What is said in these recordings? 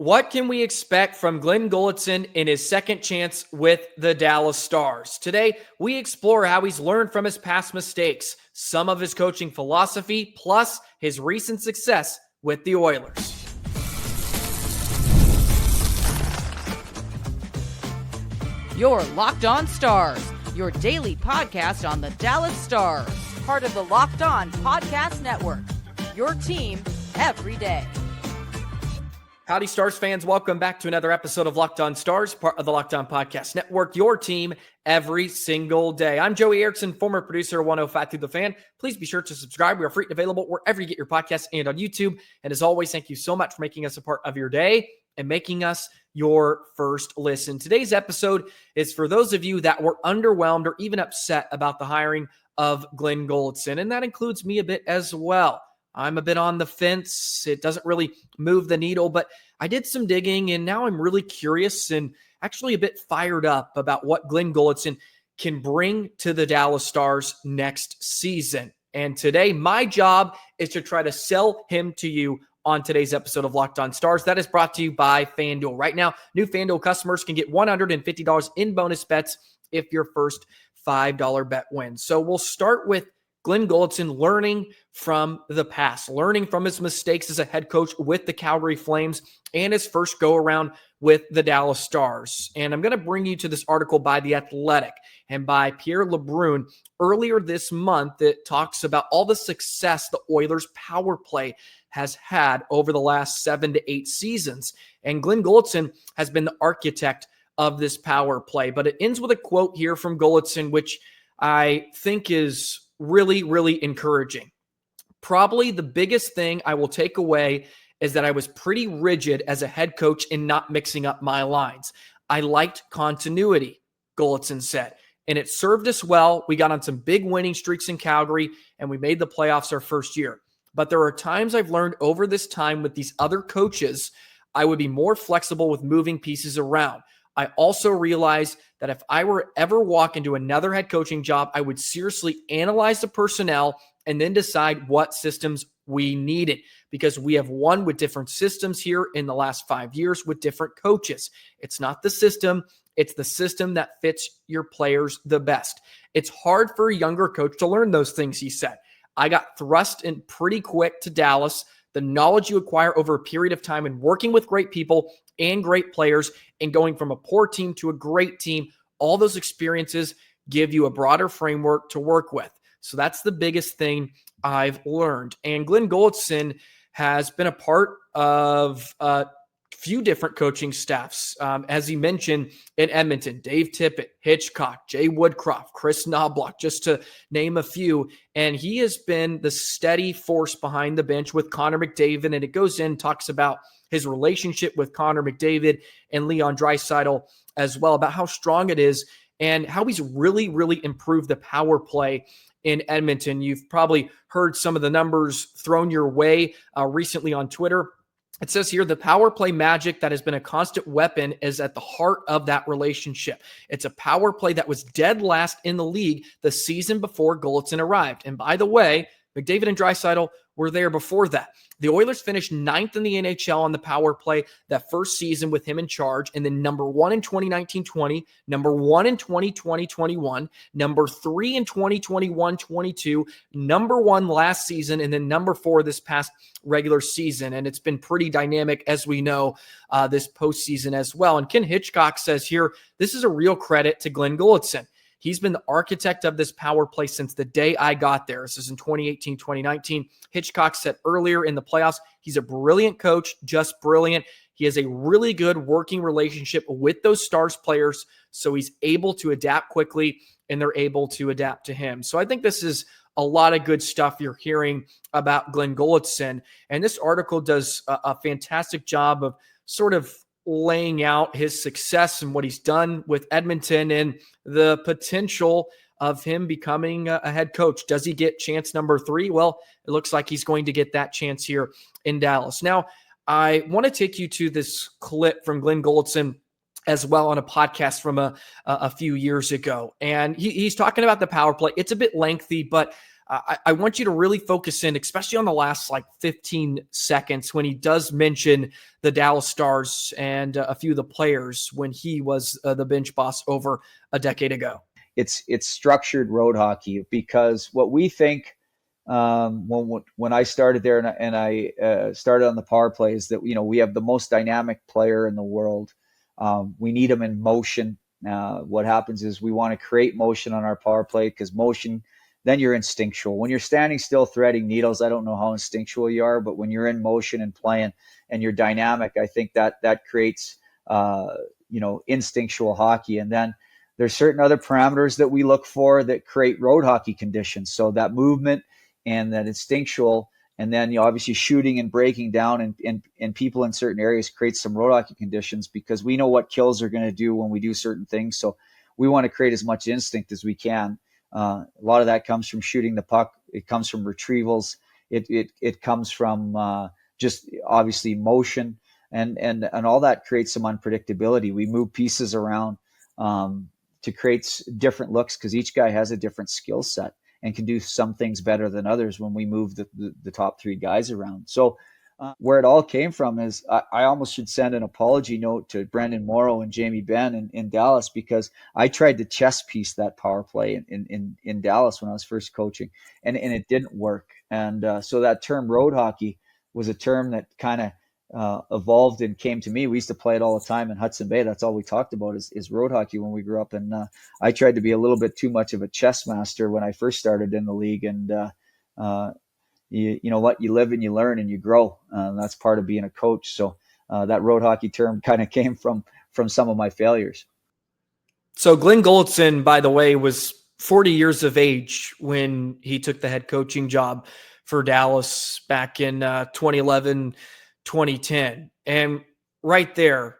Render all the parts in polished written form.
What can we expect from Glen Gulutzan in his second chance with the Dallas Stars? Today, we explore how he's learned from his past mistakes, some of his coaching philosophy, plus his recent success with the Oilers. You're Locked On Stars, your daily podcast on the Dallas Stars, part of the Locked On Podcast Network, your team every day. Howdy, Stars fans. Welcome back to another episode of Locked On Stars, part of the Locked On Podcast Network, your team every single day. I'm Joey Erickson, former producer of 105 Through the Fan. Please be sure to subscribe. We are free and available wherever you get your podcasts and on YouTube. And as always, thank you so much for making us a part of your day and making us your first listen. Today's episode is for those of you that were underwhelmed or even upset about the hiring of Glen Gulutzan, and that includes me a bit as well. I'm a bit on the fence. It doesn't really move the needle, but I did some digging, and now I'm really curious and actually a bit fired up about what Glen Gulutzan can bring to the Dallas Stars next season. And today, my job is to try to sell him to you on today's episode of Locked On Stars. That is brought to you by FanDuel. Right now, new FanDuel customers can get $150 in bonus bets if your first $5 bet wins. So we'll start with Glen Gulutzan learning from the past, learning from his mistakes as a head coach with the Calgary Flames and his first go-around with the Dallas Stars. And I'm going to bring you to this article by The Athletic and by Pierre LeBrun earlier this month that talks about all the success the Oilers' power play has had over the last 7 to 8 seasons. And Glen Gulutzan has been the architect of this power play. But it ends with a quote here from Gulutzan, which I think is really, really encouraging. Probably the biggest thing I will take away is that I was pretty rigid as a head coach in not mixing up my lines. I liked continuity, Gulitson said, and it served us well. We got on some big winning streaks in Calgary, and we made the playoffs our first year. But there are times I've learned over this time with these other coaches, I would be more flexible with moving pieces around. I also realized that if I were ever walk into another head coaching job, I would seriously analyze the personnel and then decide what systems we needed, because we have won with different systems here in the last 5 years with different coaches. It's not the system. It's the system that fits your players the best. It's hard for a younger coach to learn those things, he said. I got thrust in pretty quick to Dallas. The knowledge you acquire over a period of time and working with great people and great players and going from a poor team to a great team, all those experiences give you a broader framework to work with. So that's the biggest thing I've learned. And Glen Gulutzan has been a part of a few different coaching staffs. As he mentioned in Edmonton, Dave Tippett, Hitchcock, Jay Woodcroft, Chris Knobloch, just to name a few. And he has been the steady force behind the bench with Connor McDavid. And it goes in, talks about his relationship with Connor McDavid and Leon Draisaitl as well, about how strong it is and how he's really, really improved the power play in Edmonton. You've probably heard some of the numbers thrown your way recently on Twitter. It says here, the power play magic that has been a constant weapon is at the heart of that relationship. It's a power play that was dead last in the league the season before Gulitson arrived. And by the way, McDavid and Draisaitl were there before that. The Oilers finished 9th in the NHL on the power play that first season with him in charge, and then number 1 in 2019-20, number 1 in 2020-21, number 3 in 2021-22, number 1 last season, and then number 4 this past regular season. And it's been pretty dynamic, as we know, this postseason as well. And Ken Hitchcock says here, this is a real credit to Glen Gulutzan. He's been the architect of this power play since the day I got there. This is in 2018, 2019. Hitchcock said earlier in the playoffs, he's a brilliant coach, just brilliant. He has a really good working relationship with those Stars players, so he's able to adapt quickly, and they're able to adapt to him. So I think this is a lot of good stuff you're hearing about Glen Gulutzan. And this article does a fantastic job of sort of laying out his success and what he's done with Edmonton and the potential of him becoming a head coach. Does he get chance number 3? Well, it looks like he's going to get that chance here in Dallas. Now, I want to take you to this clip from Glen Gulutzan as well on a podcast from a few years ago. And he's talking about the power play. It's a bit lengthy, but I want you to really focus in, especially on the last 15 seconds when he does mention the Dallas Stars and a few of the players when he was the bench boss over a decade ago. It's structured road hockey, because what we think when I started there and I started on the power play is that, we have the most dynamic player in the world. We need him in motion. What happens is we want to create motion on our power play, because motion, then you're instinctual. When you're standing still threading needles, I don't know how instinctual you are, but when you're in motion and playing and you're dynamic, I think that creates instinctual hockey. And then there's certain other parameters that we look for that create road hockey conditions. So that movement and that instinctual, and then obviously shooting and breaking down and people in certain areas create some road hockey conditions, because we know what kills are going to do when we do certain things. So we want to create as much instinct as we can. A lot of that comes from shooting the puck. It comes from retrievals. It comes from just obviously motion, and all that creates some unpredictability. We move pieces around to create different looks, because each guy has a different skill set and can do some things better than others when we move the top three guys around. So where it all came from is I almost should send an apology note to Brendan Morrow and Jamie Benn in Dallas, because I tried to chess piece that power play in Dallas when I was first coaching, and it didn't work. And so that term road hockey was a term that kind of evolved and came to me. We used to play it all the time in Hudson Bay. That's all we talked about is road hockey when we grew up. And I tried to be a little bit too much of a chess master when I first started in the league. And you know what? You live and you learn and you grow. That's part of being a coach. So that road hockey term kind of came from some of my failures. So Glen Gulutzan, by the way, was 40 years of age when he took the head coaching job for Dallas back in 2011, 2010. And right there,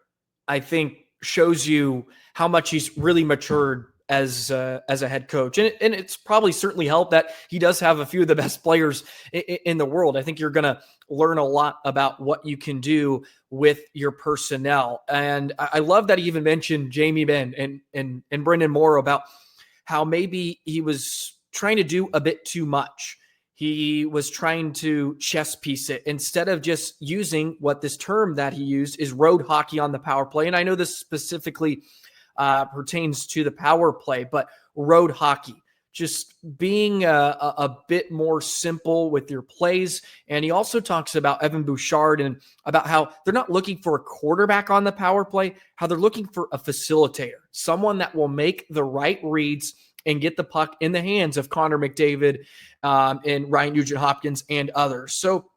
I think shows you how much he's really matured as a head coach. And it's probably certainly helped that he does have a few of the best players in the world. I think you're going to learn a lot about what you can do with your personnel. And I love that he even mentioned Jamie Benn and Brendan Morrow about how maybe he was trying to do a bit too much. He was trying to chess piece it instead of just using what this term that he used is road hockey on the power play. And I know this specifically pertains to the power play, but road hockey, just being a bit more simple with your plays. And he also talks about Evan Bouchard and about how they're not looking for a quarterback on the power play, how they're looking for a facilitator, someone that will make the right reads and get the puck in the hands of Connor McDavid and Ryan Nugent-Hopkins and others. So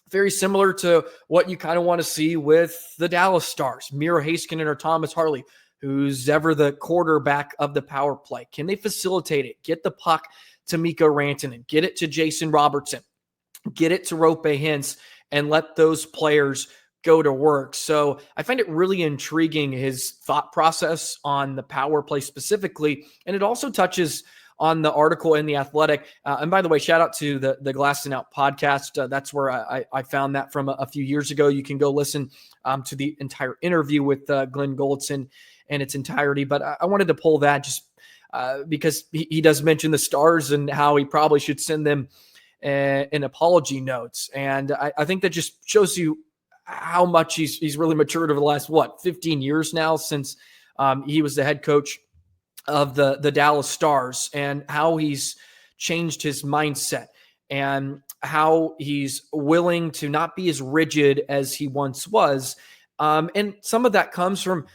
very similar to what you kind of want to see with the Dallas Stars, Miro Heiskanen or Thomas Harley, who's ever the quarterback of the power play. Can they facilitate it? Get the puck to Mikko Rantanen, get it to Jason Robertson, get it to Roope Hintz, and let those players go to work. So I find it really intriguing, his thought process on the power play specifically. And it also touches on the article in The Athletic. And by the way, shout out to the Glass and Out podcast. That's where I found that from a few years ago. You can go listen to the entire interview with Glen Gulutzan in its entirety. But I wanted to pull that just because he does mention the Stars and how he probably should send them an apology notes. And I think that just shows you how much he's really matured over the last, 15 years now since he was the head coach of the Dallas Stars, and how he's changed his mindset and how he's willing to not be as rigid as he once was. And some of that comes from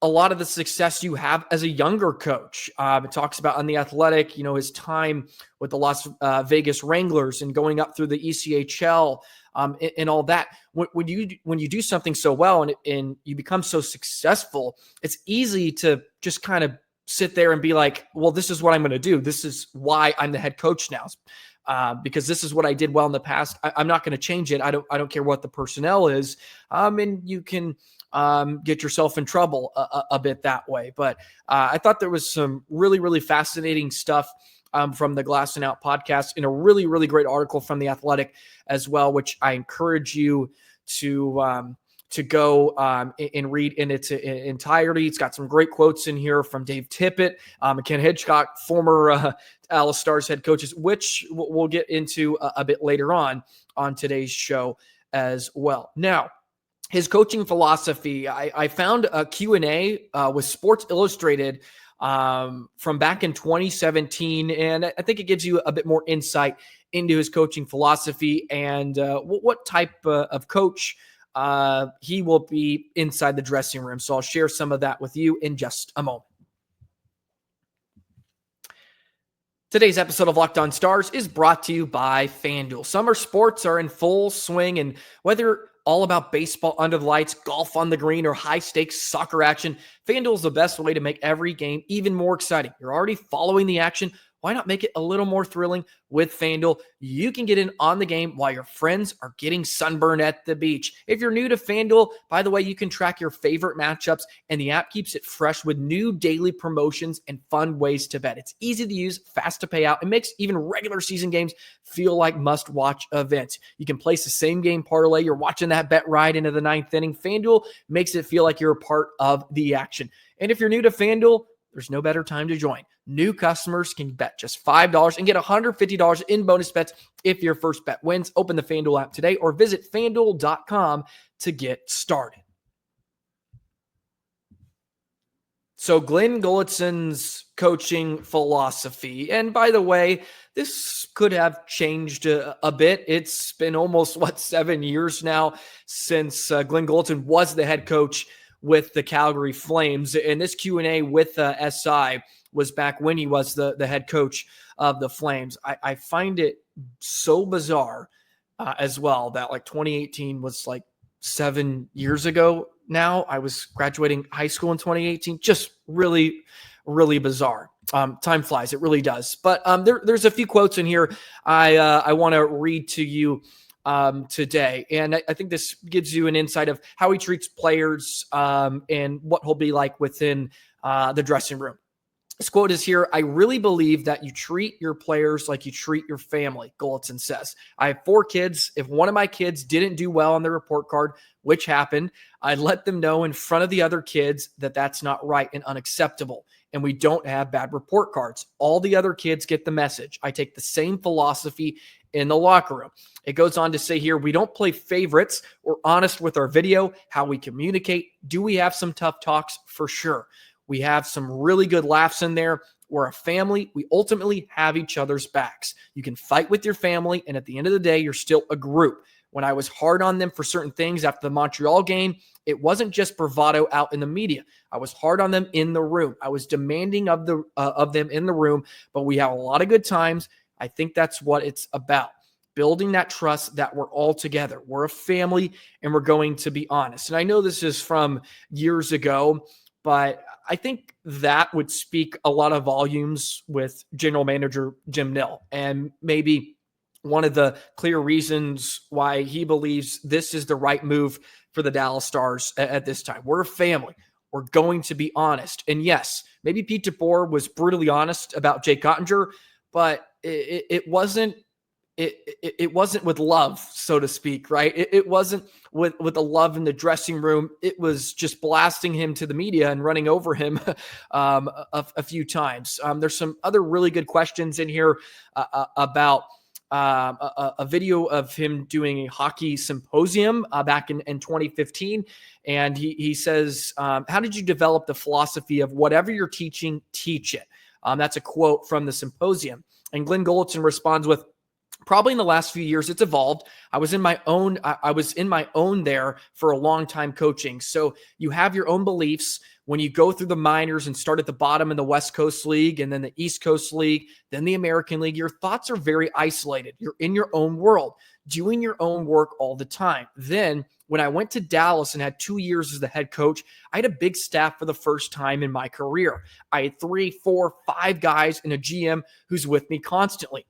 a lot of the success you have as a younger coach. It talks about on The Athletic, his time with the Las Vegas Wranglers and going up through the ECHL and all that. When you do something so well and you become so successful, it's easy to just kind of sit there and be like, well, this is what I'm going to do. This is why I'm the head coach now, because this is what I did well in the past. I'm not going to change it. I don't care what the personnel is. And you can get yourself in trouble a bit that way. But I thought there was some really, really fascinating stuff from the Glass and Out podcast in a really, really great article from The Athletic as well, which I encourage you to to go and read in its entirety. It's got some great quotes in here from Dave Tippett, and Ken Hitchcock, former Dallas Stars head coaches, which we'll get into a bit later on today's show as well. Now, his coaching philosophy, I found a Q&A with Sports Illustrated from back in 2017, and I think it gives you a bit more insight into his coaching philosophy and what type of coach he will be inside the dressing room. So I'll share some of that with you in just a moment. Today's episode of Locked On Stars is brought to you by FanDuel. Summer sports are in full swing, and whether all about baseball under the lights, golf on the green, or high-stakes soccer action, FanDuel is the best way to make every game even more exciting. You're already following the action. Why not make it a little more thrilling with FanDuel? You can get in on the game while your friends are getting sunburned at the beach. If you're new to FanDuel, by the way, you can track your favorite matchups, and the app keeps it fresh with new daily promotions and fun ways to bet. It's easy to use, fast to pay out, and makes even regular season games feel like must-watch events. You can place the same game parlay. You're watching that bet ride into the ninth inning. FanDuel makes it feel like you're a part of the action. And if you're new to FanDuel, there's no better time to join. New customers can bet just $5 and get $150 in bonus bets if your first bet wins. Open the FanDuel app today or visit FanDuel.com to get started. So Glen Gulutzan's coaching philosophy, and by the way, this could have changed a bit. It's been almost, 7 years now since Glen Gulutzan was the head coach with the Calgary Flames. And this Q&A with SI was back when he was the head coach of the Flames. I find it so bizarre as well that 2018 was 7 years ago now. I was graduating high school in 2018. Just really, really bizarre. Time flies. It really does. But there's a few quotes in here I want to read to you today. And I think this gives you an insight of how he treats players and what he'll be like within the dressing room. This quote is here: "I really believe that you treat your players like you treat your family," Gulitson says. "I have 4 kids. If one of my kids didn't do well on the report card, which happened, I'd let them know in front of the other kids that that's not right and unacceptable. And we don't have bad report cards. All the other kids get the message. I take the same philosophy in the locker room." It goes on to say here, "We don't play favorites. We're honest with our video, how we communicate. Do we have some tough talks? For sure. We have some really good laughs in there. We're a family. We ultimately have each other's backs. You can fight with your family, and at the end of the day, you're still a group. When I was hard on them for certain things after the Montreal game, it wasn't just bravado out in the media. I was hard on them in the room. I was demanding of them in the room, but we have a lot of good times. I think that's what it's about. Building that trust that we're all together. We're a family, and we're going to be honest." And I know this is from years ago, but I think that would speak a lot of volumes with general manager Jim Nill, and maybe one of the clear reasons why he believes this is the right move for the Dallas Stars at this time. We're a family. We're going to be honest. And yes, maybe Pete DeBoer was brutally honest about Jake Ottinger, but it wasn't with love, so to speak, right? It wasn't with the love in the dressing room. It was just blasting him to the media and running over him a few times. There's some other really good questions in here about a video of him doing a hockey symposium back in 2015. And he says, "How did you develop the philosophy of whatever you're teaching, teach it?" That's a quote from the symposium. And Glen Gulutzan responds with, "Probably in the last few years, it's evolved. I was in my own there for a long time coaching. So you have your own beliefs. When you go through the minors and start at the bottom in the West Coast League and then the East Coast League, then the American League, your thoughts are very isolated. You're in your own world, doing your own work all the time. Then when I went to Dallas and had 2 years as the head coach, I had a big staff for the first time in my career. I had 3, 4, 5 guys and a GM who's with me constantly.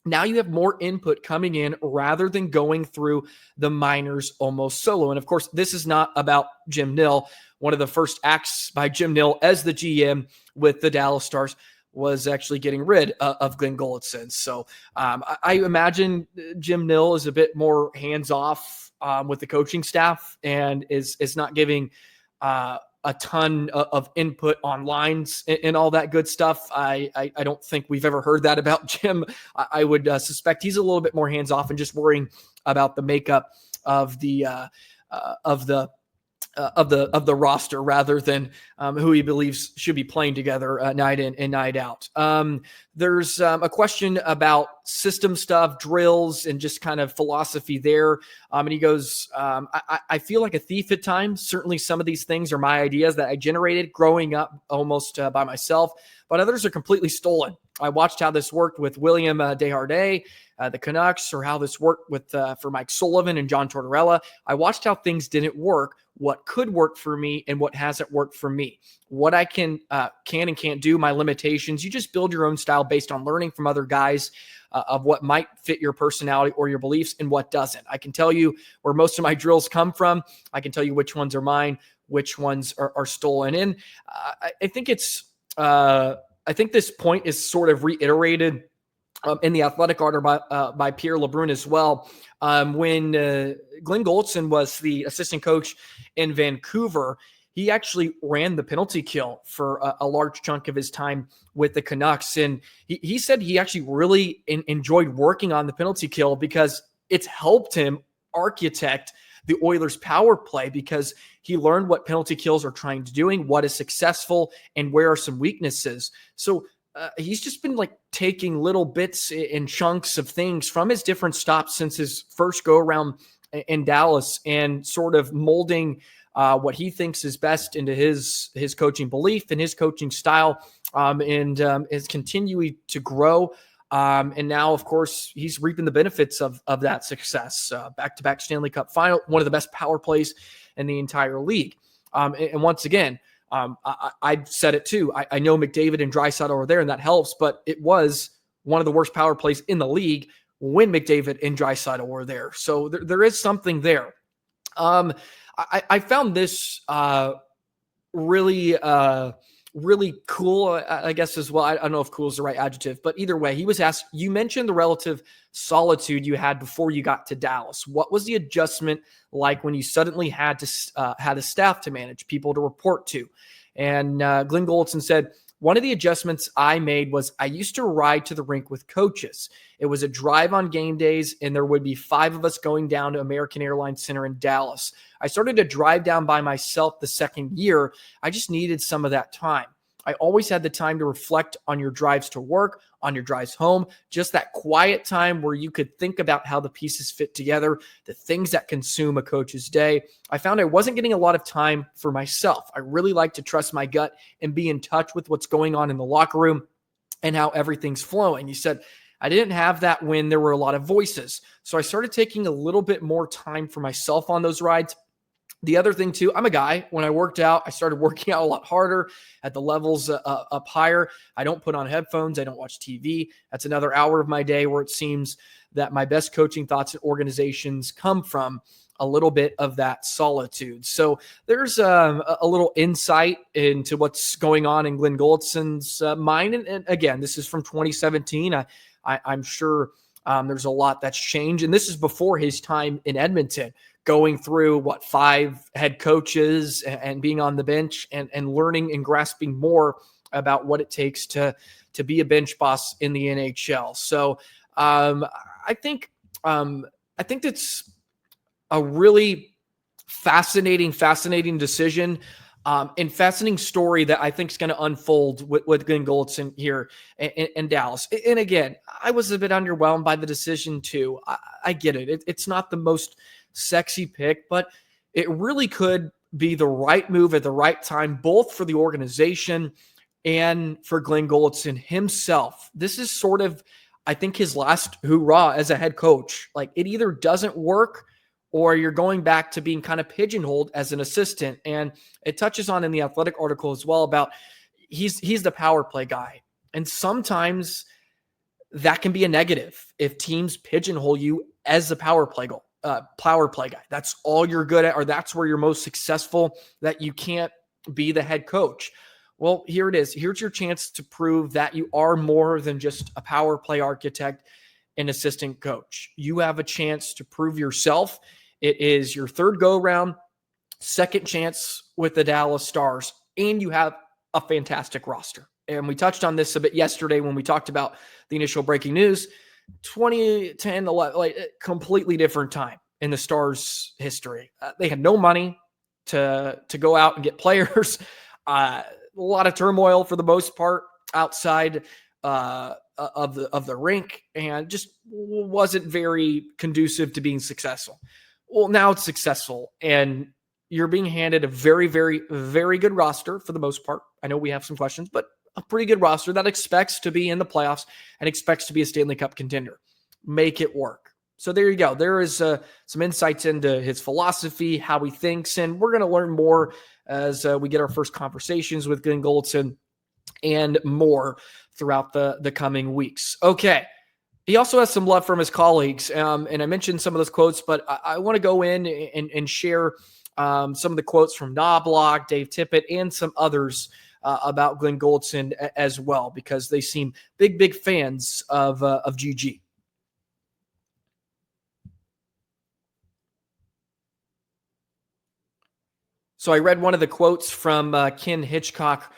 Now you have more input coming in rather than going through the minors almost solo." And of course, this is not about Jim Nill. One of the first acts by Jim Nill as the GM with the Dallas Stars was actually getting rid of Glen Gulutzan. So I imagine Jim Nill is a bit more hands-off with the coaching staff and is not giving a ton of input on lines and all that good stuff. I don't think we've ever heard that about Jim. I would suspect he's a little bit more hands-off and just worrying about the makeup of the roster rather than who he believes should be playing together night in and night out. There's a question about system stuff, drills, and just kind of philosophy there. And he goes, I feel like a thief at times. Certainly some of these things are my ideas that I generated growing up almost by myself, but others are completely stolen. I watched how this worked with William Desjardins, the Canucks, or how this worked with for Mike Sullivan and John Tortorella. I watched how things didn't work, what could work for me, and what hasn't worked for me. What I can and can't do, my limitations. You just build your own style based on learning from other guys of what might fit your personality or your beliefs and what doesn't. I can tell you where most of my drills come from. I can tell you which ones are mine, which ones are stolen. And I think I think this point is sort of reiterated in the athletic article by Pierre LeBrun as well. When Glen Gulutzan was the assistant coach in Vancouver, he actually ran the penalty kill for a large chunk of his time with the Canucks. And he said he actually really enjoyed working on the penalty kill because it's helped him architect the Oilers' power play because he learned what penalty kills are trying to doing, what is successful, and where are some weaknesses. So he's just been like taking little bits and chunks of things from his different stops since his first go around in Dallas and sort of molding what he thinks is best into his coaching belief and his coaching style, and is continuing to grow. And now, of course, he's reaping the benefits of that success. Back-to-back Stanley Cup final, one of the best power plays in the entire league. And once again, I've said it too. I know McDavid and Draisaitl were there, and that helps, but it was one of the worst power plays in the league when McDavid and Draisaitl were there. So there is something there. I found this really cool, I guess, as well. I don't know if cool is the right adjective, but either way, he was asked, you mentioned the relative solitude you had before you got to Dallas. What was the adjustment like when you suddenly had a staff to manage, people to report to? And Glen Gulutzan said, one of the adjustments I made was I used to ride to the rink with coaches. It was a drive on game days, and there would be 5 of us going down to American Airlines Center in Dallas. I started to drive down by myself the second year. I just needed some of that time. I always had the time to reflect on your drives to work, on your drives home, just that quiet time where you could think about how the pieces fit together, the things that consume a coach's day. I found I wasn't getting a lot of time for myself. I really like to trust my gut and be in touch with what's going on in the locker room and how everything's flowing. You said, I didn't have that when there were a lot of voices. So I started taking a little bit more time for myself on those rides. The other thing too, I'm a guy. When I worked out, I started working out a lot harder at the levels up higher. I don't put on headphones. I don't watch TV. That's another hour of my day where it seems that my best coaching thoughts and organizations come from a little bit of that solitude. So there's a little insight into what's going on in Glen Gulutzan's mind. And again, this is from 2017. I'm sure there's a lot that's changed. And this is before his time in Edmonton, going through 5 head coaches and being on the bench and learning and grasping more about what it takes to be a bench boss in the NHL. So I think that's a really fascinating decision and fascinating story that I think is going to unfold with Glen Gulutzan here in Dallas. And again, I was a bit underwhelmed by the decision too. I get it. It's not the most sexy pick, but it really could be the right move at the right time, both for the organization and for Glen Gulutzan himself. This is sort of, I think, his last hoorah as a head coach. Like, it either doesn't work or you're going back to being kind of pigeonholed as an assistant. And it touches on in the Athletic article as well about he's the power play guy. And sometimes that can be a negative if teams pigeonhole you as a power play guy. That's all you're good at, or that's where you're most successful, that you can't be the head coach. Well, here it is. Here's your chance to prove that you are more than just a power play architect and assistant coach. You have a chance to prove yourself. It is your third go-round, second chance with the Dallas Stars, and you have a fantastic roster. And we touched on this a bit yesterday when we talked about the initial breaking news. 2010, 11, like completely different time in the Stars' history. They had no money to go out and get players. A lot of turmoil for the most part outside of the rink, and just wasn't very conducive to being successful. Well, now it's successful, and you're being handed a very, very, very good roster for the most part. I know we have some questions, but a pretty good roster that expects to be in the playoffs and expects to be a Stanley Cup contender. Make it work. So there you go. There is some insights into his philosophy, how he thinks, and we're going to learn more as we get our first conversations with Glen Gulutzan and more throughout the coming weeks. Okay. He also has some love from his colleagues, and I mentioned some of those quotes, but I want to go in and share some of the quotes from Knobloch, Dave Tippett, and some others about Glen Gulutzan as well, because they seem big fans of GG. So I read one of the quotes from Ken Hitchcock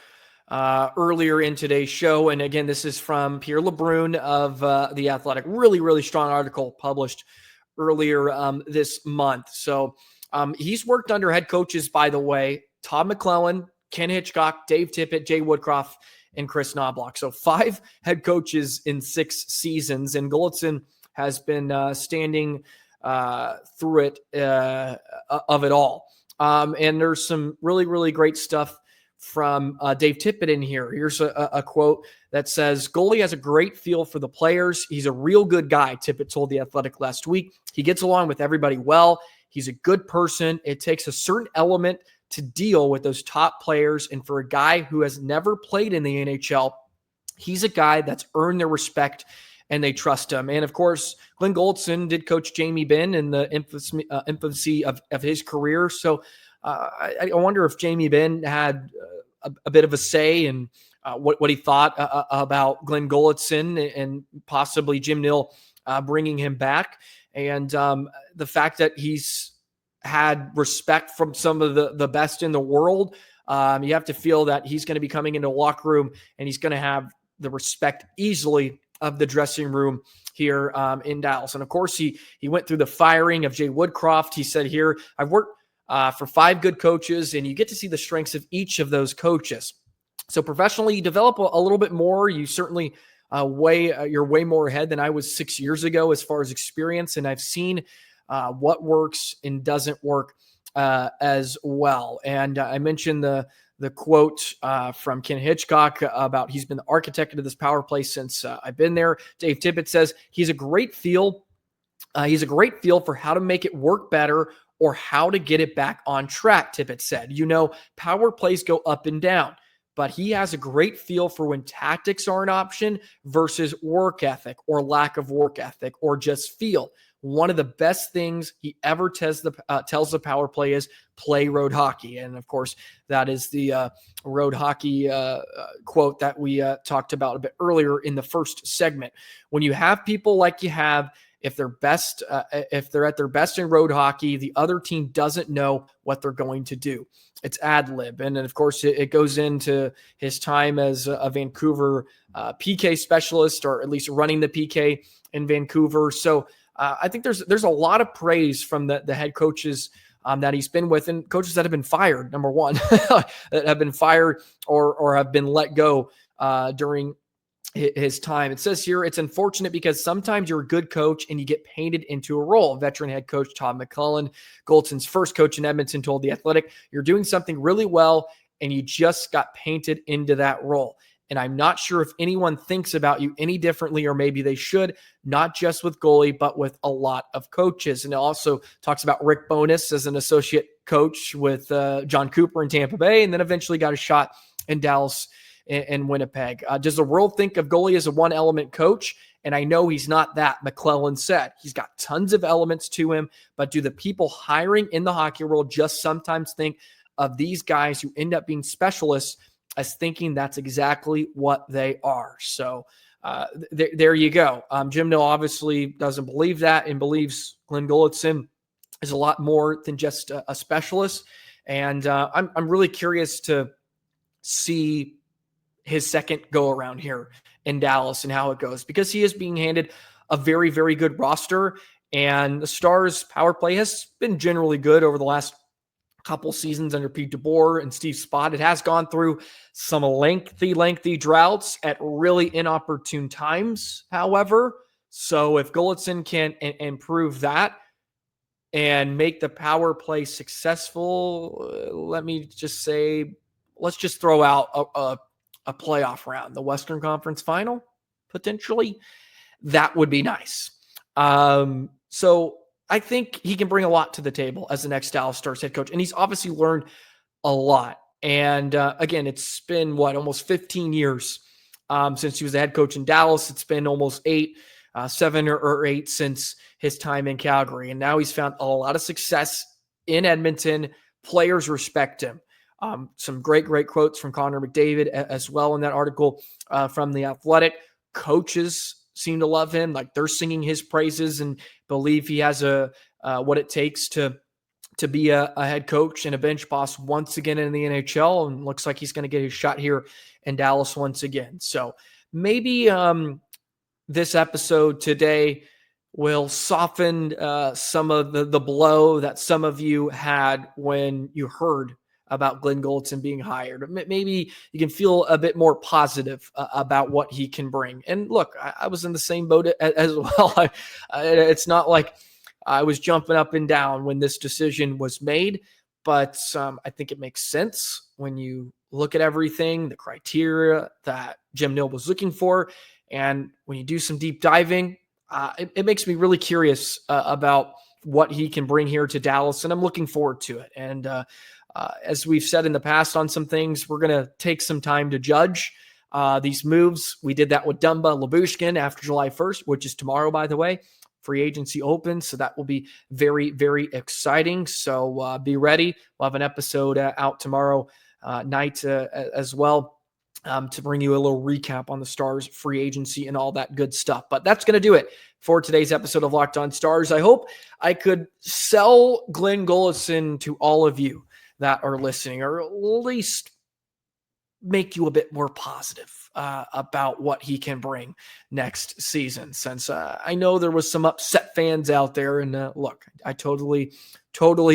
earlier in today's show. And again, this is from Pierre LeBrun of The Athletic. Really, really strong article published earlier this month. So he's worked under head coaches, by the way, Todd McClellan, Ken Hitchcock, Dave Tippett, Jay Woodcroft, and Chris Knobloch. So 5 head coaches in 6 seasons. And Gulitson has been standing through it of it all. And there's some really, really great stuff from Dave Tippett in here. Here's a quote that says, "Goalie has a great feel for the players. He's a real good guy," Tippett told The Athletic last week. "He gets along with everybody well. He's a good person. It takes a certain element to deal with those top players. And for a guy who has never played in the NHL, he's a guy that's earned their respect and they trust him." And of course, Glen Gulutzan did coach Jamie Benn in the infancy of his career. So I wonder if Jamie Benn had a bit of a say in what he thought about Glen Gulutzan and possibly Jim Nill bringing him back. And the fact that he's had respect from some of the best in the world, you have to feel that he's going to be coming into a locker room and he's going to have the respect easily of the dressing room here in Dallas. And of course, he went through the firing of Jay Woodcroft. He said here, "I've worked for 5 good coaches," and you get to see the strengths of each of those coaches. So professionally, you develop a little bit more. You certainly you're way more ahead than I was 6 years ago as far as experience, and I've seen what works and doesn't work as well. And I mentioned the quote from Ken Hitchcock about he's been the architect of this power play since I've been there. Dave Tippett says he's a great feel for how to make it work better or how to get it back on track, Tippett said. Power plays go up and down, but he has a great feel for when tactics are an option versus work ethic or lack of work ethic or just feel. One of the best things he ever tells the power play is play road hockey. And of course, that is the road hockey quote that we talked about a bit earlier in the first segment. When you have people like you have, if they're at their best in road hockey, the other team doesn't know what they're going to do. It's ad lib. And then of course it goes into his time as a Vancouver PK specialist, or at least running the PK in Vancouver. So I think there's a lot of praise from the head coaches that he's been with, and coaches that have been fired, number one, that have been fired or have been let go during his time. It says here, it's unfortunate because sometimes you're a good coach and you get painted into a role. Veteran head coach Todd McClellan, Gulitson's first coach in Edmonton, told The Athletic, "You're doing something really well and you just got painted into that role. And I'm not sure if anyone thinks about you any differently, or maybe they should, not just with goalie, but with a lot of coaches." And it also talks about Rick Bowness as an associate coach with John Cooper in Tampa Bay, and then eventually got a shot in Dallas and Winnipeg. Does the world think of goalie as a one-element coach? And I know he's not that, McClellan said. He's got tons of elements to him, but do the people hiring in the hockey world just sometimes think of these guys who end up being specialists as thinking that's exactly what they are. So there you go. Jim Nill obviously doesn't believe that and believes Glen Gulutzan is a lot more than just a specialist. And I'm really curious to see his second go around here in Dallas and how it goes, because he is being handed a very, very good roster. And the Stars power play has been generally good over the last couple seasons under Pete DeBoer and Steve Spott. It has gone through some lengthy droughts at really inopportune times, however. So if Gulitson can improve that and make the power play successful, let me just say, let's just throw out a playoff round, the Western Conference Final, potentially. That would be nice. So I think he can bring a lot to the table as the next Dallas Stars head coach. And he's obviously learned a lot. And again, it's been almost 15 years since he was the head coach in Dallas. It's been almost 7 or 8 since his time in Calgary. And now he's found a lot of success in Edmonton. Players respect him. Some great quotes from Connor McDavid as well in that article from The Athletic. Coaches seem to love him. Like, they're singing his praises and believe he has what it takes to be a head coach and a bench boss once again in the NHL. And looks like he's going to get his shot here in Dallas once again. So maybe this episode today will soften some of the blow that some of you had when you heard about Glen Gulutzan being hired. Maybe you can feel a bit more positive about what he can bring. And look, I was in the same boat as well. It's not like I was jumping up and down when this decision was made, but I think it makes sense when you look at everything, the criteria that Jim Nill was looking for. And when you do some deep diving, it makes me really curious about what he can bring here to Dallas. And I'm looking forward to it. And as we've said in the past on some things, we're going to take some time to judge these moves. We did that with Dumba Labushkin after July 1st, which is tomorrow, by the way. Free agency opens, so that will be very, very exciting. So be ready. We'll have an episode out tomorrow night as well to bring you a little recap on the Stars free agency and all that good stuff. But that's going to do it for today's episode of Locked On Stars. I hope I could sell Glen Gulutzan to all of you that are listening, or at least make you a bit more positive about what he can bring next season. Since I know there was some upset fans out there, and look, I totally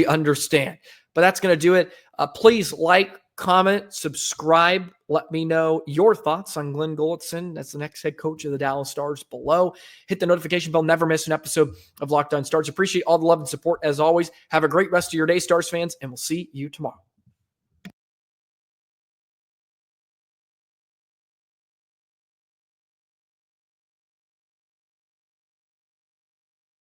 understand. But that's going to do it. Please like, comment, subscribe. Let me know your thoughts on Glen Gulutzan as the next head coach of the Dallas Stars below. Hit the notification bell. Never miss an episode of Locked On Stars. Appreciate all the love and support as always. Have a great rest of your day, Stars fans, and we'll see you tomorrow.